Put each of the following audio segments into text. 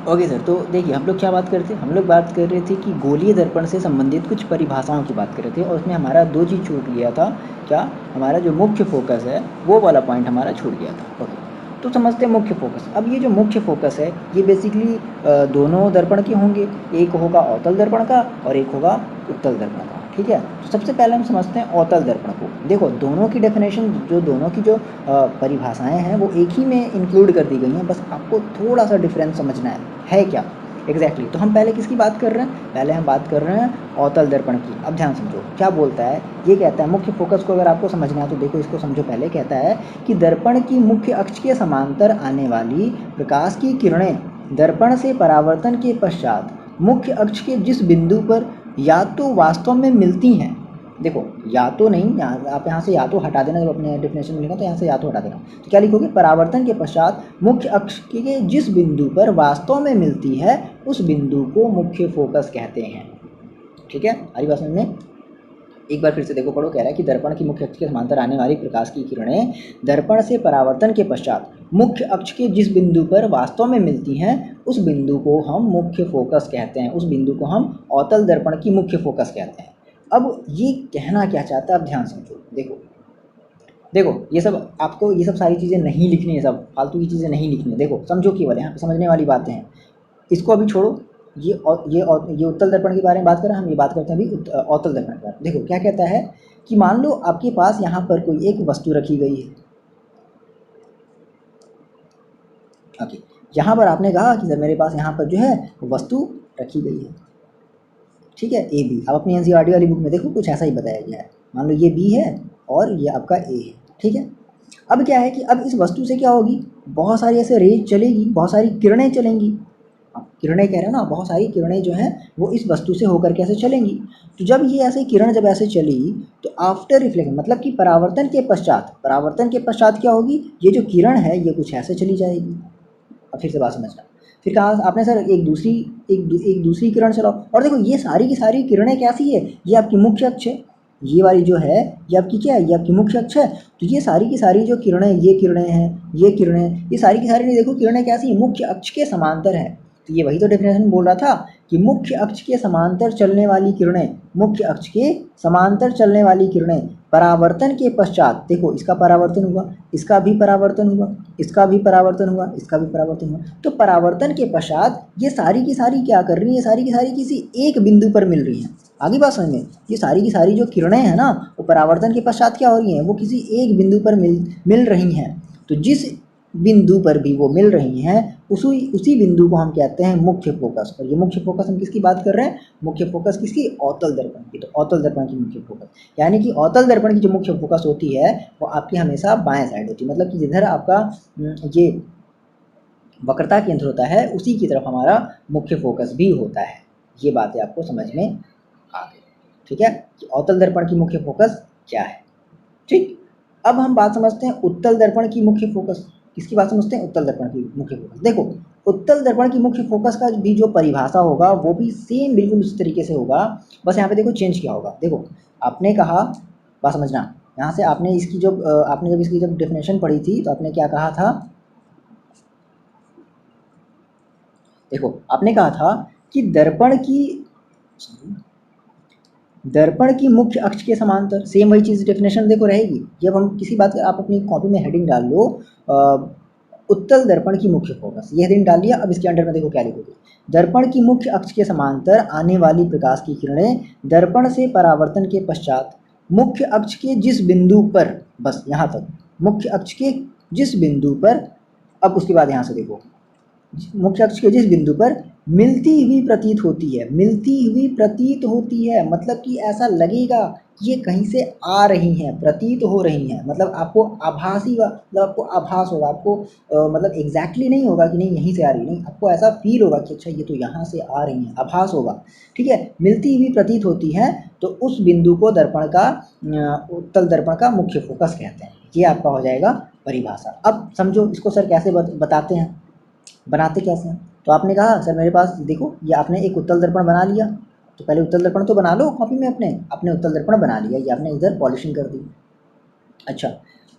Okay sir, तो देखिए हम लोग क्या बात कर रहे थे, हम लोग बात कर रहे थे कि गोलीय दर्पण से संबंधित कुछ परिभाषाओं की बात कर रहे थे और उसमें हमारा दो चीज़ छूट गया था। क्या? हमारा जो मुख्य फोकस है वो वाला पॉइंट हमारा छूट गया था। ओके, तो समझते हैं मुख्य फोकस। अब ये जो मुख्य फोकस है ये बेसिकली दोनों दर्पण के होंगे, एक होगा अवतल दर्पण का और एक होगा उत्तल दर्पण का। ठीक है, तो सबसे पहले हम समझते हैं अवतल दर्पण को। देखो दोनों की डेफिनेशन, जो दोनों की जो परिभाषाएं हैं वो एक ही में इंक्लूड कर दी गई हैं, बस आपको थोड़ा सा डिफरेंस समझना है क्या एग्जैक्टली तो हम पहले किसकी बात कर रहे हैं, पहले हम बात कर रहे हैं अवतल दर्पण की। अब ध्यान समझो क्या बोलता है, ये कहता है मुख्य फोकस को अगर आपको समझना है तो देखो इसको समझो। पहले कहता है कि दर्पण की मुख्य अक्ष के समांतर आने वाली प्रकाश की किरणें दर्पण से परावर्तन के पश्चात मुख्य अक्ष के जिस बिंदु पर या तो वास्तव में मिलती हैं, देखो या तो नहीं, आप यहाँ से या तो हटा देना, जब अपने डेफिनेशन में लिखा तो यहाँ से या तो हटा देना, तो क्या लिखोगे, परावर्तन के पश्चात मुख्य अक्ष के जिस बिंदु पर वास्तव में मिलती है उस बिंदु को मुख्य फोकस कहते हैं। ठीक है, हमारी बात समझ में? एक बार फिर से देखो, पढ़ो। कह रहा है कि दर्पण की मुख्य अक्ष के समांतर आने वाली प्रकाश की किरणें दर्पण से परावर्तन के पश्चात मुख्य अक्ष के जिस बिंदु पर वास्तव में मिलती हैं उस बिंदु को हम मुख्य फोकस कहते हैं, उस बिंदु को हम अवतल दर्पण की मुख्य फोकस कहते हैं। अब ये कहना क्या चाहता है, अब ध्यान समझो। देखो देखो ये सब आपको, ये सब सारी चीज़ें नहीं लिखनी है, सब फालतू की चीज़ें नहीं लिखनी है। देखो समझो केवल, यहाँ पे समझने वाली बातें हैं, इसको अभी छोड़ो। ये उत्तल दर्पण के बारे में बात कर रहे हैं, हम ये बात करते हैं अभी अवतल दर्पण के बारे में। देखो क्या कहता है कि मान लो आपके पास यहाँ पर कोई एक वस्तु रखी गई है। ओके, यहाँ पर आपने कहा कि सर मेरे पास यहाँ पर जो है वस्तु रखी गई है। ठीक है, ए बी। अब अपनी एनसीईआरटी वाली बुक में देखो कुछ ऐसा ही बताया गया है। मान लो ये बी है और ये आपका ए है। ठीक है, अब क्या है कि अब इस वस्तु से क्या होगी, बहुत सारी ऐसे रेज चलेगी, बहुत सारी किरणें चलेंगी। किरणें कह रहे हो ना, बहुत सारी किरणें जो हैं वो इस वस्तु से होकर के ऐसे चलेंगी। तो जब ये ऐसे किरण जब ऐसे चली तो आफ्टर रिफ्लेक्शन, मतलब कि परावर्तन के पश्चात, परावर्तन के पश्चात क्या होगी, ये जो किरण है ये कुछ ऐसे चली जाएगी। अब फिर से बात समझना। फिर कहा आपने सर एक दूसरी किरण चलाओ, और देखो ये सारी की सारी किरणें कैसी है, ये आपकी मुख्य अक्ष है। ये वाली जो है ये आपकी क्या है, ये आपकी मुख्य अक्ष है। तो ये सारी की सारी जो किरणें, ये किरणें हैं, ये किरणें, ये सारी की सारी देखो किरणें कैसी है, मुख्य अक्ष के समांतर है। तो ये वही तो डेफिनेशन बोल रहा था कि मुख्य अक्ष के समांतर चलने वाली किरणें, मुख्य अक्ष के समांतर चलने वाली किरणें परावर्तन के पश्चात, देखो इसका परावर्तन हुआ, इसका भी परावर्तन हुआ, इसका भी परावर्तन हुआ, इसका भी परावर्तन हुआ, तो परावर्तन के पश्चात ये सारी की सारी क्या कर रही है, सारी की सारी किसी एक बिंदु पर मिल रही हैं। आगे बात समझ में, ये सारी की सारी जो किरणें हैं ना वो परावर्तन के पश्चात क्या हो रही हैं, वो किसी एक बिंदु पर मिल रही हैं। तो जिस बिंदु पर भी वो मिल रही हैं उसी बिंदु को हम कहते हैं मुख्य फोकस। और ये मुख्य फोकस हम किसकी बात कर रहे हैं, मुख्य फोकस किसकी, अवतल दर्पण की। तो अवतल दर्पण की मुख्य फोकस, यानी कि अवतल दर्पण की जो मुख्य फोकस होती है वो आपकी हमेशा बाएं साइड होती है, मतलब कि जिधर आपका ये वक्रता केंद्र होता है उसी की तरफ हमारा मुख्य फोकस भी होता है। ये बातें आपको समझ में आ गई। ठीक है, कि अवतल दर्पण की मुख्य फोकस क्या है। ठीक, अब हम बात समझते हैं उत्तल दर्पण की मुख्य फोकस। किसकी बात समझते हैं, उत्तल दर्पण की मुख्य फोकस। देखो उत्तल दर्पण की मुख्य फोकस का भी जो परिभाषा होगा वो भी सेम बिल्कुल उसी तरीके से होगा, बस यहाँ पे देखो चेंज क्या होगा। देखो आपने कहा, बात समझना, यहाँ से आपने इसकी जो आपने जब इसकी जब डेफिनेशन पढ़ी थी तो आपने क्या कहा था, देखो आपने कहा था कि दर्पण की मुख्य अक्ष के समांतर, सेम वही चीज़ डेफिनेशन देखो रहेगी। जब हम किसी बात का, आप अपनी कॉपी में हेडिंग डाल लो उत्तल दर्पण की मुख्य फोकस, ये हेडिंग डाल लिया। अब इसके अंडर में देखो क्या लिखोगे, दर्पण की मुख्य अक्ष के समांतर आने वाली प्रकाश की किरणें दर्पण से परावर्तन के पश्चात मुख्य अक्ष के जिस बिंदु पर, बस यहाँ तक, मुख्य अक्ष के जिस बिंदु पर, अब उसके बाद यहाँ से देखो, मुख्य अक्ष के जिस बिंदु पर मिलती हुई प्रतीत होती है, मिलती हुई प्रतीत होती है, मतलब कि ऐसा लगेगा कि ये कहीं से आ रही हैं, प्रतीत हो रही हैं, मतलब आपको आभासी, मतलब आपको आभास होगा, आपको मतलब एग्जैक्टली नहीं होगा कि नहीं यहीं से आ रही, नहीं, आपको ऐसा फील होगा कि अच्छा ये तो यहाँ से आ रही हैं, आभास होगा। ठीक है, मिलती हुई प्रतीत होती है, तो उस बिंदु को दर्पण का, उत्तल दर्पण का मुख्य फोकस कहते हैं। ये आपका हो जाएगा परिभाषा। अब समझो इसको सर कैसे बताते हैं, बनाते कैसे हैं। तो आपने कहा सर मेरे पास देखो, ये आपने एक उत्तल दर्पण बना लिया, तो पहले उत्तल दर्पण तो बना लो कॉपी में अपने, आपने उत्तल दर्पण बना लिया, ये आपने इधर पॉलिशिंग कर दी। अच्छा,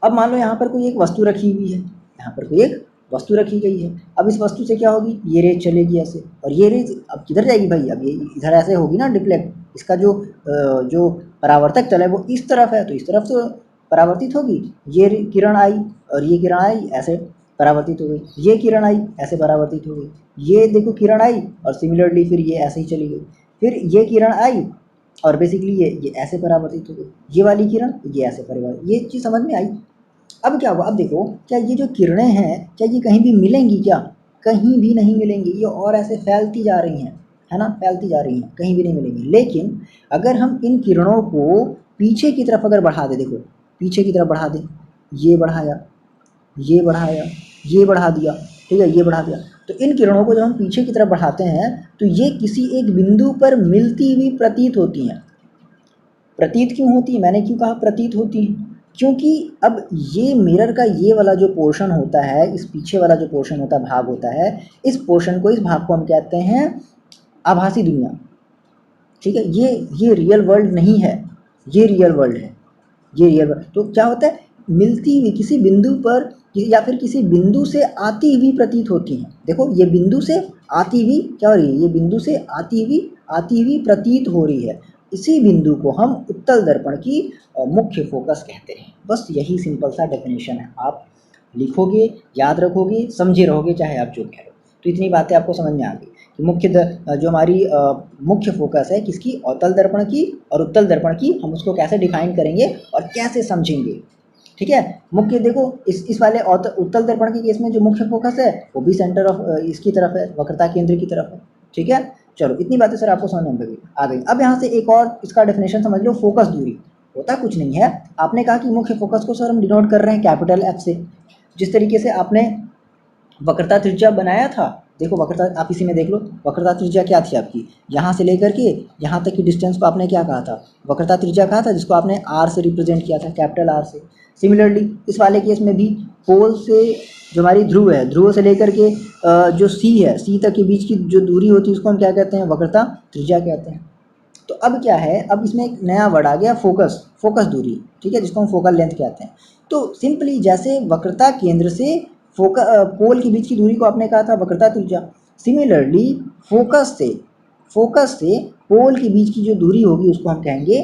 अब मान लो यहाँ पर कोई एक वस्तु रखी हुई है, यहाँ पर कोई एक वस्तु रखी गई है। अब इस वस्तु से क्या होगी, ये रेज चलेगी ऐसे, और ये रेज अब किधर जाएगी भाई, अब ये इधर ऐसे होगी ना डिफ्लेक्ट, इसका जो परावर्तक तल है वो इस तरफ है, तो इस तरफ से परावर्तित होगी। ये किरण आई और ये किरण आई, ऐसे परावर्तित हो गई, ये किरण आई ऐसे परावर्तित हो गई, ये देखो किरण आई और सिमिलरली फिर ये ऐसे ही चली गई, फिर ये किरण आई और बेसिकली ये ऐसे परावर्तित हो गई, ये वाली किरण ये ऐसे परावर्तित, ये चीज़ समझ में आई। अब क्या हुआ, अब देखो क्या ये जो किरणें हैं क्या ये कहीं भी मिलेंगी क्या, कहीं भी नहीं मिलेंगी, ये और ऐसे फैलती जा रही हैं, है ना, फैलती जा रही हैं, कहीं भी नहीं मिलेंगी। लेकिन अगर हम इन किरणों को पीछे की तरफ अगर बढ़ा दें, देखो पीछे की तरफ बढ़ा दें, ये बढ़ाया, ये बढ़ाया, ये बढ़ा दिया, ठीक है, ये बढ़ा दिया, तो इन किरणों को जब हम पीछे की तरफ बढ़ाते हैं तो ये किसी एक बिंदु पर मिलती हुई प्रतीत होती हैं। प्रतीत क्यों होती है, मैंने क्यों कहा प्रतीत होती है, क्योंकि अब ये मिरर का ये वाला जो पोर्शन होता है, इस पीछे वाला जो पोर्शन होता है, भाग होता है, इस पोर्शन को, इस भाग को हम कहते हैं आभासी दुनिया, ठीक है। ये रियल वर्ल्ड नहीं है, ये रियल वर्ल्ड है, ये रियल वर्ल्ड। तो क्या होता है, मिलती हुई किसी बिंदु पर या फिर किसी बिंदु से आती हुई प्रतीत होती हैं। देखो ये बिंदु से आती हुई क्या हो रही है, ये बिंदु से आती हुई प्रतीत हो रही है, इसी बिंदु को हम उत्तल दर्पण की मुख्य फोकस कहते हैं। बस यही सिंपल सा डेफिनेशन है, आप लिखोगे, याद रखोगे, समझे रहोगे, चाहे आप जो कह लो। तो इतनी बातें आपको समझ में आ गई कि जो हमारी मुख्य फोकस है किसकी, अवतल दर्पण की और उत्तल दर्पण की, हम उसको कैसे डिफाइन करेंगे और कैसे समझेंगे, ठीक है। मुख्य देखो इस वाले उत्तल दर्पण के केस में जो मुख्य फोकस है वो भी सेंटर ऑफ इसकी तरफ है, वक्रता केंद्र की तरफ है, ठीक है। चलो इतनी बातें सर आपको समझ में आ गई। अब यहाँ से एक और इसका डेफिनेशन समझ लो, फोकस दूरी होता कुछ नहीं है। आपने कहा कि मुख्य फोकस को सर हम डिनोट कर रहे हैं कैपिटल एफ से, जिस तरीके से आपने वक्रता त्रिज्या बनाया था, देखो वक्रता आप इसी में देख लो, वक्रता त्रिज्या क्या थी आपकी, यहाँ से लेकर के यहाँ तक की डिस्टेंस को आपने क्या कहा था, वक्रता त्रिज्या कहा था, जिसको आपने आर से रिप्रेजेंट किया था, कैपिटल आर से। सिमिलरली इस वाले केस में भी पोल से जो हमारी ध्रुव है, ध्रुव से लेकर के जो सी है, सी तक के बीच की जो दूरी होती है उसको हम क्या कहते हैं, वक्रता त्रिज्या कहते हैं। तो अब क्या है, अब इसमें एक नया वर्ड आ गया फोकस, फोकस दूरी, ठीक है, जिसको हम फोकल लेंथ कहते हैं। तो सिंपली जैसे वक्रता केंद्र से पोल के बीच की दूरी को आपने कहा था वक्रता त्रिज्या, सिमिलरली फोकस से पोल के बीच की जो दूरी होगी उसको हम कहेंगे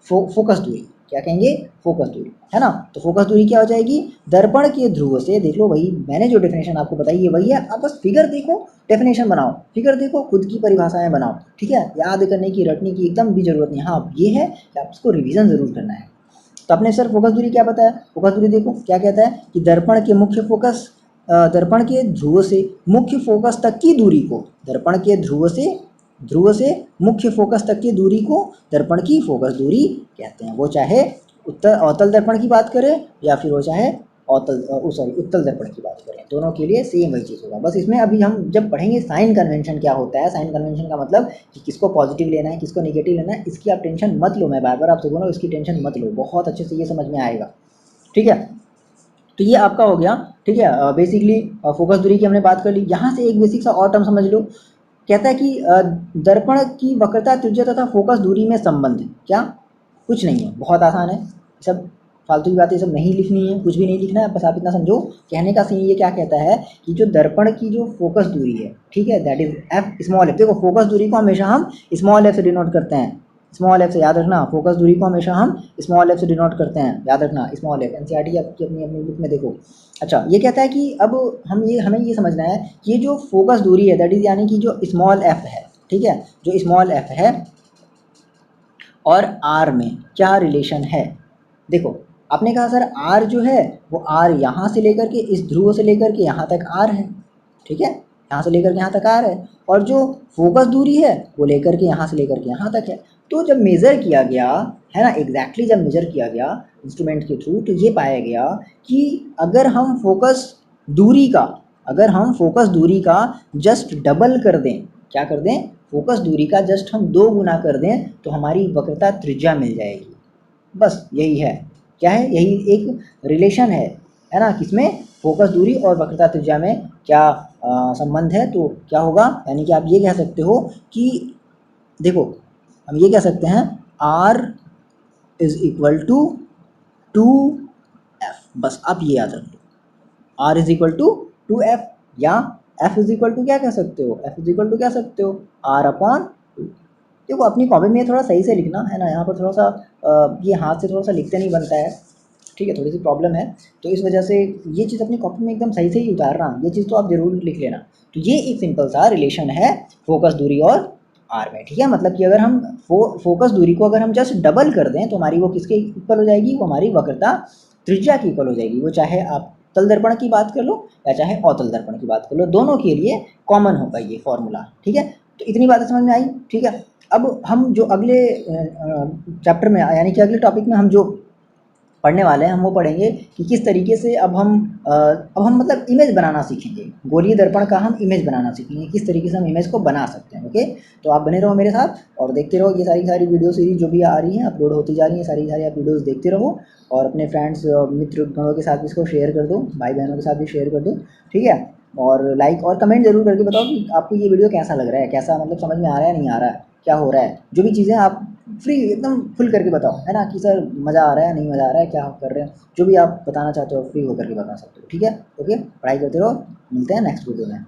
फोकस दूरी, क्या कहेंगे, फोकस दूरी, है ना। तो फोकस दूरी क्या हो जाएगी, दर्पण के ध्रुव से, देख लो वही मैंने जो डेफिनेशन आपको बताई है वही है, आप बस फिगर देखो, डेफिनेशन बनाओ, फिगर देखो, खुद की परिभाषाएं बनाओ, ठीक है। याद करने की, रटने की एकदम भी जरूरत नहीं। हाँ ये है कि आप इसको रिविजन जरूर करना है। तो आपने सर फोकस दूरी क्या बताया, फोकस दूरी देखो क्या कहता है कि दर्पण के मुख्य फोकस, दर्पण के ध्रुव से मुख्य फोकस तक की दूरी को, दर्पण के ध्रुव से मुख्य फोकस तक की दूरी को दर्पण की फोकस दूरी कहते हैं। वो चाहे अवतल दर्पण की बात करें या फिर वो चाहे उत्तल दर्पण की बात करें, दोनों के लिए सेम वही चीज़ होगा। बस इसमें अभी हम जब पढ़ेंगे साइन कन्वेंशन क्या होता है, साइन कन्वेंशन का मतलब कि किसको पॉजिटिव लेना है किसको नेगेटिव लेना है, इसकी आप टेंशन मत लो, मैं बार बार आपसे बोल रहा हूँ, इसकी टेंशन मत लो, बहुत अच्छे से ये समझ में आएगा, ठीक है। तो ये आपका हो गया, ठीक है, बेसिकली फोकस दूरी की हमने बात कर ली। यहाँ से एक बेसिक सा और टर्म समझ लो, कहता है कि दर्पण की वक्रता त्रिज्या तथा फोकस दूरी में संबंध, क्या, कुछ नहीं है, बहुत आसान है, सब फालतू की बातें सब नहीं लिखनी है, कुछ भी नहीं लिखना है, बस आप इतना समझो। कहने का सीन ये क्या कहता है कि जो दर्पण की जो फोकस दूरी है, ठीक है, that is F small F. देखो फोकस दूरी को हमेशा हम स्मॉल एफ से डिनोट करते हैं, स्मॉल एफ से, याद रखना, फोकस दूरी को हमेशा हम स्मॉल एफ से डिनोट करते हैं, याद रखना, स्मॉल एफ, एनसीईआरटी आपकी अपनी अपनी बुक में देखो। अच्छा ये कहता है कि अब हमें ये समझना है कि ये जो फोकस दूरी है दैट इज यानी कि जो स्मॉल एफ है, ठीक है, जो स्मॉल एफ है और आर में क्या रिलेशन है। देखो आपने कहा सर आर जो है वो आर यहाँ से लेकर के, इस ध्रुव से लेकर के यहाँ तक आर है, ठीक है, यहाँ से लेकर के यहाँ तक आर है, और जो फोकस दूरी है वो लेकर के यहाँ से लेकर के यहाँ तक है। तो जब मेज़र किया गया है ना, एग्जैक्टली जब मेज़र किया गया इंस्ट्रूमेंट के थ्रू, तो ये पाया गया कि अगर हम फोकस दूरी का जस्ट डबल कर दें, क्या कर दें, फोकस दूरी का जस्ट हम 2 गुना कर दें तो हमारी वक्रता त्रिज्या मिल जाएगी। बस यही है, क्या है, यही एक रिलेशन है ना, किसमें, फोकस दूरी और वक्रता त्रिज्या में क्या संबंध है। तो क्या होगा, यानी कि आप ये कह सकते हो कि देखो हम ये कह सकते हैं R is equal to 2F, बस आप ये याद रख लो, R is equal to F, या एफ इज इक्वल टू क्या कह सकते हो, एफ इज इक्वल टू क्या सकते हो, आर अपॉन टू। देखो अपनी कॉपी में थोड़ा सही से लिखना है ना, यहाँ पर थोड़ा सा ये हाथ से थोड़ा सा लिखते नहीं बनता है, ठीक है, थोड़ी सी प्रॉब्लम है, तो इस वजह से ये चीज़ अपनी कॉपी में एकदम सही से ही उतारना, ये चीज़ तो आप जरूर लिख लेना। तो ये एक सिंपल सा रिलेशन है फोकस दूरी और आर में, ठीक है। मतलब कि अगर हम फोकस दूरी को अगर हम जस्ट डबल कर दें तो हमारी वो किसके इक्वल हो जाएगी, वो हमारी वक्रता त्रिज्या की इक्वल हो जाएगी। वो चाहे आप तल दर्पण की बात कर लो या चाहे अवतल दर्पण की बात कर लो, दोनों के लिए कॉमन होगा ये फॉर्मूला, ठीक है। तो इतनी बातें समझ में आई, ठीक है। अब हम जो अगले चैप्टर में यानी कि अगले टॉपिक में हम जो पढ़ने वाले हैं, हम वो पढ़ेंगे कि किस तरीके से अब हम मतलब इमेज बनाना सीखेंगे, गोलीय दर्पण का हम इमेज बनाना सीखेंगे, किस तरीके से हम इमेज को बना सकते हैं। ओके, तो आप बने रहो मेरे साथ और देखते रहो ये सारी सारी वीडियो सीरीज जो भी आ रही हैं, अपलोड होती जा रही हैं, सारी सारी आप वीडियोज़ देखते रहो और अपने फ्रेंड्स मित्र गणों के साथ भी इसको शेयर कर दो, भाई बहनों के साथ भी शेयर कर दो, ठीक है। और लाइक और कमेंट जरूर करके बताओ कि आपको ये वीडियो कैसा लग रहा है, कैसा मतलब समझ में आ रहा है, नहीं आ रहा है, क्या हो रहा है, जो भी चीज़ें आप फ्री एकदम खुल करके बताओ, है ना, कि सर मज़ा आ रहा है, नहीं मज़ा आ रहा है, क्या आप कर रहे हैं, जो भी आप बताना चाहते हो फ्री होकर के बता सकते हो, ठीक है। ओके, पढ़ाई करते रहो, मिलते हैं नेक्स्ट वीडियो में।